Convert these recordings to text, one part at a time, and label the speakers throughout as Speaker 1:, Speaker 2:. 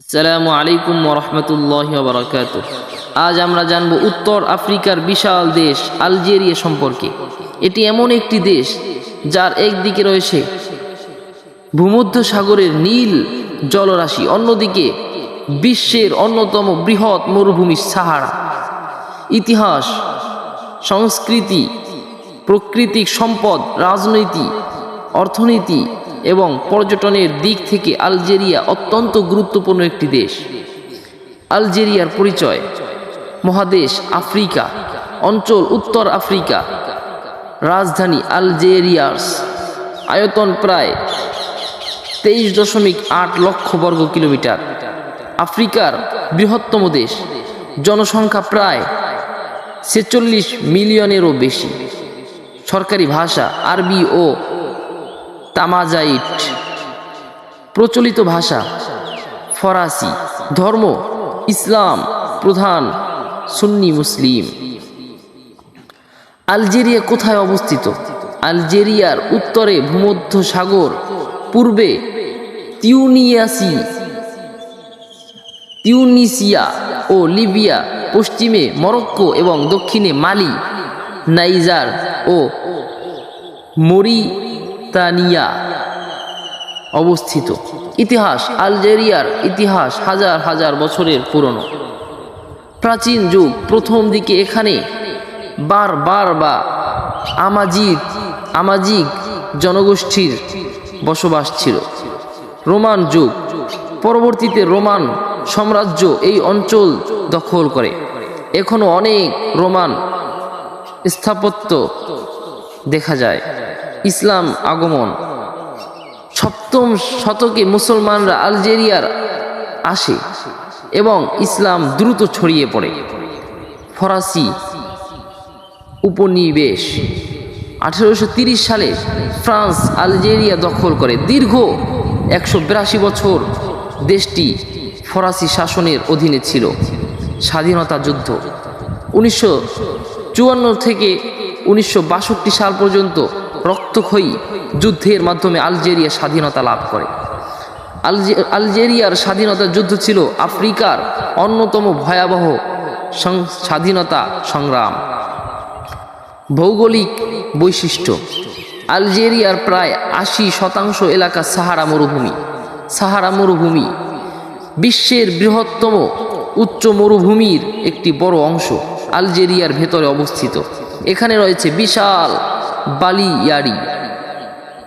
Speaker 1: আসসালামু আলাইকুম ওয়া রাহমাতুল্লাহি ওয়া বারাকাতুহু। আজ আমরা জানব উত্তর আফ্রিকার বিশাল দেশ আলজেরিয়া সম্পর্কে। এটি এমন একটি দেশ যার একদিকে রয়েছে ভূমধ্যসাগরের নীল জলরাশি, অন্যদিকে বিশ্বের অন্যতম বৃহৎ মরুভূমি সাহারা। ইতিহাস, সংস্কৃতি, প্রাকৃতিক সম্পদ, রাজনীতি, অর্থনীতি এবং পর্যটনের দিক থেকে আলজেরিয়া অত্যন্ত গুরুত্বপূর্ণ একটি দেশ। আলজেরিয়ার পরিচয়: মহাদেশ আফ্রিকা, অঞ্চল উত্তর আফ্রিকা, রাজধানী আলজেরিয়াস, আয়তন প্রায় 23.8 লক্ষ বর্গ কিলোমিটার, আফ্রিকার বৃহত্তম দেশ, জনসংখ্যা প্রায় 46 মিলিয়নেরও বেশি, সরকারি ভাষা আরবি ও তামাজাইট, প্রচলিত ভাষা ফরাসি, ধর্ম ইসলাম, প্রধান সুন্নি মুসলিম। আলজেরিয়া কোথায় অবস্থিত? আলজেরিয়ার উত্তরে ভূমধ্যসাগর, পূর্বে তিউনিসিয়া ও লিবিয়া, পশ্চিমে মরক্কো এবং দক্ষিণে মালি, নাইজার ও মরিতানিয়া অবস্থিত। ইতিহাস: আলজেরিয়ার ইতিহাস হাজার হাজার বছরের পুরনো। প্রাচীন যুগ: প্রথম দিকে এখানে বারবার বা আমাজিগ জনগোষ্ঠীর বসবাস ছিল। রোমান যুগ: পরবর্তীতে রোমান সাম্রাজ্য এই অঞ্চল দখল করে। এখনো অনেক রোমান স্থাপত্য দেখা যায়। ইসলাম আগমন: 7ম শতকে মুসলমানরা আলজেরিয়ার আসে এবং ইসলাম দ্রুত ছড়িয়ে পড়ে। ফরাসি উপনিবেশ: 1830 সালে ফ্রান্স আলজেরিয়া দখল করে। দীর্ঘ 182 বছর দেশটি ফরাসি শাসনের অধীনে ছিল। স্বাধীনতা যুদ্ধ: 1954 থেকে 1962 সাল পর্যন্ত রক্তক্ষয়ী যুদ্ধের মাধ্যমে আলজেরিয়া স্বাধীনতা লাভ করে। আলজেরিয়ার স্বাধীনতা যুদ্ধ ছিল আফ্রিকার অন্যতম ভয়াবহ স্বাধীনতা সংগ্রাম। ভৌগোলিক বৈশিষ্ট্য: আলজেরিয়ার প্রায় 80% এলাকা সাহারা মরুভূমি বিশ্বের বৃহত্তম উচ্চ মরুভূমির একটি বড় অংশ আলজেরিয়ার ভেতরে অবস্থিত। এখানে রয়েছে বিশাল বালিয়াড়ি,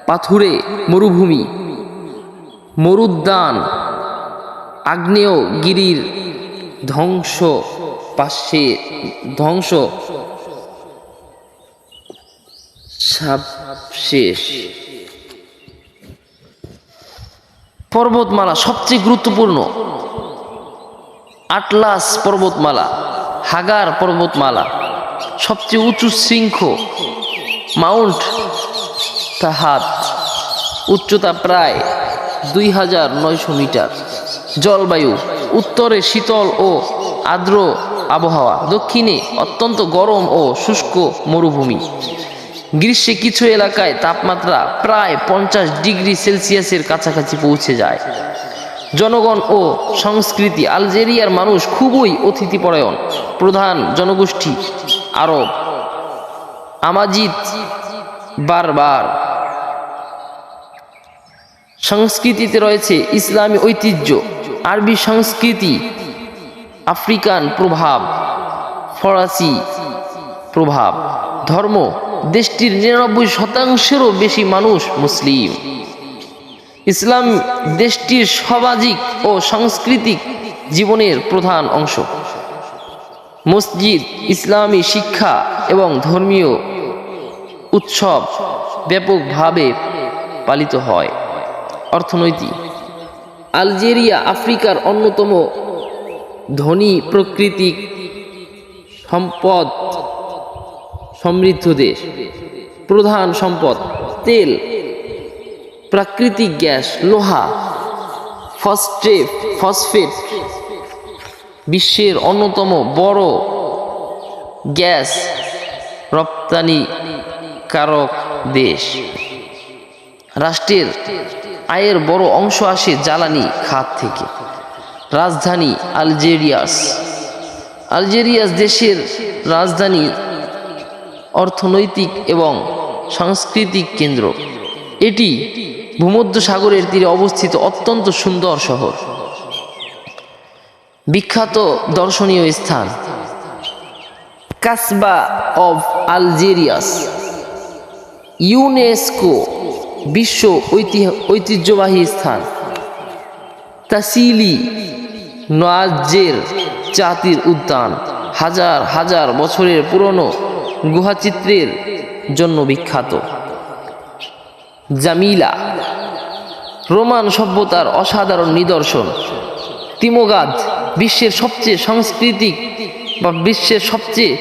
Speaker 1: পাথুরে মরুভূমি, মরুদ্যান, আগ্নেয়গিরির ধ্বংসাবশেষ, পর্বতমালা সবচেয়ে গুরুত্বপূর্ণ: আটলাস পর্বতমালা, হাগার পর্বতমালা, সবচেয়ে উঁচু শৃঙ্গ মাউন্ট তাহাত, উচ্চতা প্রায় 2900 মিটার। জলবায়ু: উত্তরে শীতল ও আর্দ্র আবহাওয়া, দক্ষিণে অত্যন্ত গরম ও শুষ্ক মরুভূমি। গ্রীষ্মে কিছু এলাকায় তাপমাত্রা প্রায় 50 ডিগ্রি সেলসিয়াসের কাছাকাছি পৌঁছে যায়। জনগণ ও সংস্কৃতি: আলজেরিয়ার মানুষ খুবই অতিথিপরায়ণ। প্রধান জনগোষ্ঠী আরব, আমাজিদ, বারবার। সংস্কৃতিতে রয়েছে ইসলামী ঐতিহ্য, আরবি সংস্কৃতি, আফ্রিকান প্রভাব, ফরাসি প্রভাব। ধর্ম: দেশটির 99%-এরও বেশি মানুষ মুসলিম। ইসলাম দেশটির সামাজিক ও সাংস্কৃতিক জীবনের প্রধান অংশ। মসজিদ, ইসলামী শিক্ষা এবং ধর্মীয় উৎসব ব্যাপকভাবে পালিত হয়। অর্থনৈতিক: আলজেরিয়া আফ্রিকার অন্যতম ধনী প্রাকৃতিক সম্পদ সমৃদ্ধ দেশ। প্রধান সম্পদ: তেল, প্রাকৃতিক গ্যাস, লোহা, ফসফেট। বিশ্বের অন্যতম বড় গ্যাস রপ্তানিকারক দেশ। রাষ্ট্রের আয়ের বড় অংশ আসে জ্বালানি খাত থেকে। রাজধানী আলজেরিয়াস। আলজেরিয়াস দেশের রাজধানী, অর্থনৈতিক এবং সাংস্কৃতিক কেন্দ্র। এটি ভূমধ্যসাগরের তীরে অবস্থিত অত্যন্ত সুন্দর শহর। বিখ্যাত দর্শনীয় স্থান কাসবা অব আলজেরিয়াস, ইউনেস্কো বিশ্ব ঐতিহ্যবাহী স্থান। তাসিলি নোয়াজের জাতির উদ্যান, হাজার হাজার বছরের পুরনো গুহাচিত্রের জন্য বিখ্যাত। জামিলা রোমান সভ্যতার অসাধারণ নিদর্শন। তিমোগাদ বিশ্বের সবচেয়ে সাংস্কৃতিক বা বিশ্বের সবচেয়ে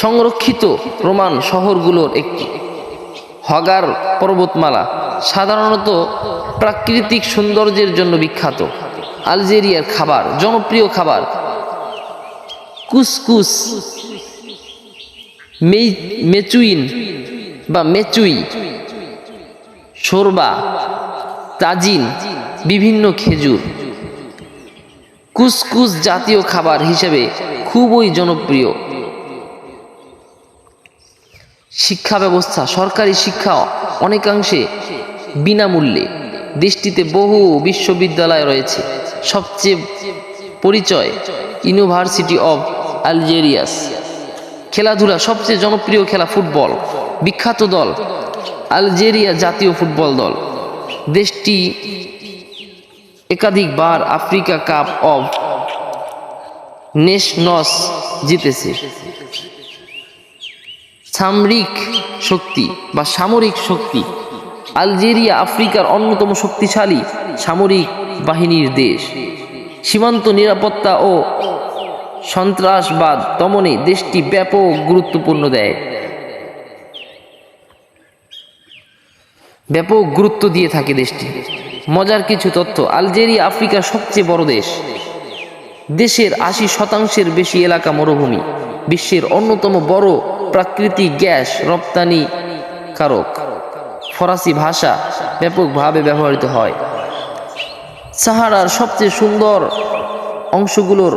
Speaker 1: সংরক্ষিত রোমান শহরগুলোর একটি। হগার পর্বতমালা সাধারণত প্রাকৃতিক সৌন্দর্যের জন্য বিখ্যাত। আলজেরিয়ার খাবার, জনপ্রিয় খাবার কুসকুস, মেচুইন বা মেচুই, শোরবা, তাজিন, বিভিন্ন খেজুর। কুসকুস জাতীয় খাবার হিসেবে খুবই জনপ্রিয়। শিক্ষা ব্যবস্থা, সরকারি শিক্ষা অনেকাংশে বিনামূল্যে। দেশটিতে বহু বিশ্ববিদ্যালয় রয়েছে। সবচেয়ে পরিচয় ইউনিভার্সিটি অব আলজেরিয়াস। খেলাধুলা, সবচেয়ে জনপ্রিয় খেলা ফুটবল। বিখ্যাত দল আলজেরিয়া জাতীয় ফুটবল দল। দেশটি একাধিকবার আফ্রিকা কাপ অব নেশনস জিতেছে। সামরিক শক্তি, আলজেরিয়া আফ্রিকার অন্যতম শক্তিশালী সামরিক বাহিনীর দেশ। সীমান্ত নিরাপত্তা ও সন্ত্রাসবাদ দমনে দেশটি ব্যাপক গুরুত্ব দিয়ে থাকে দেশটি। মজার কিছু তথ্য, আলজেরিয়া আফ্রিকার সবচেয়ে বড় দেশ। দেশের ৮০% বেশি এলাকা মরুভূমি। বিশ্বের অন্যতম বড় প্রাকৃতিক গ্যাস রপ্তানিকারক। ফরাসি ভাষা ব্যাপকভাবে ব্যবহৃত হয়। সাহারার সবচেয়ে সুন্দর অংশগুলোর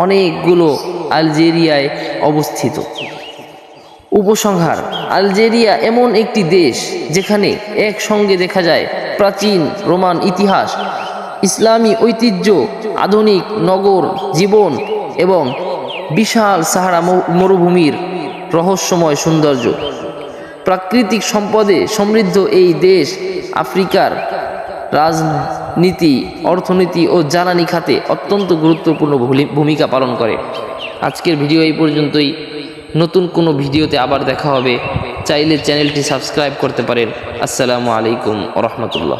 Speaker 1: অনেকগুলো আলজেরিয়ায় অবস্থিত। উপসংহার, আলজেরিয়া এমন একটি দেশ যেখানে একসঙ্গে দেখা যায় প্রাচীন রোমান ইতিহাস, ইসলামী ঐতিহ্য, আধুনিক নগর জীবন এবং বিশাল সাহারা মরুভূমির রহস্যময় সৌন্দর্য। প্রাকৃতিক সম্পদে সমৃদ্ধ এই দেশ আফ্রিকার রাজনীতি, অর্থনীতি ও জ্বালানি খাতে অত্যন্ত গুরুত্বপূর্ণ ভূমিকা পালন করে। আজকের ভিডিও এই পর্যন্তই। নতুন কোনো ভিডিওতে আবার দেখা হবে। চাইলে চ্যানেলটি সাবস্ক্রাইব করতে পারেন। আসসালামু আলাইকুম ওয়া রাহমাতুল্লাহ।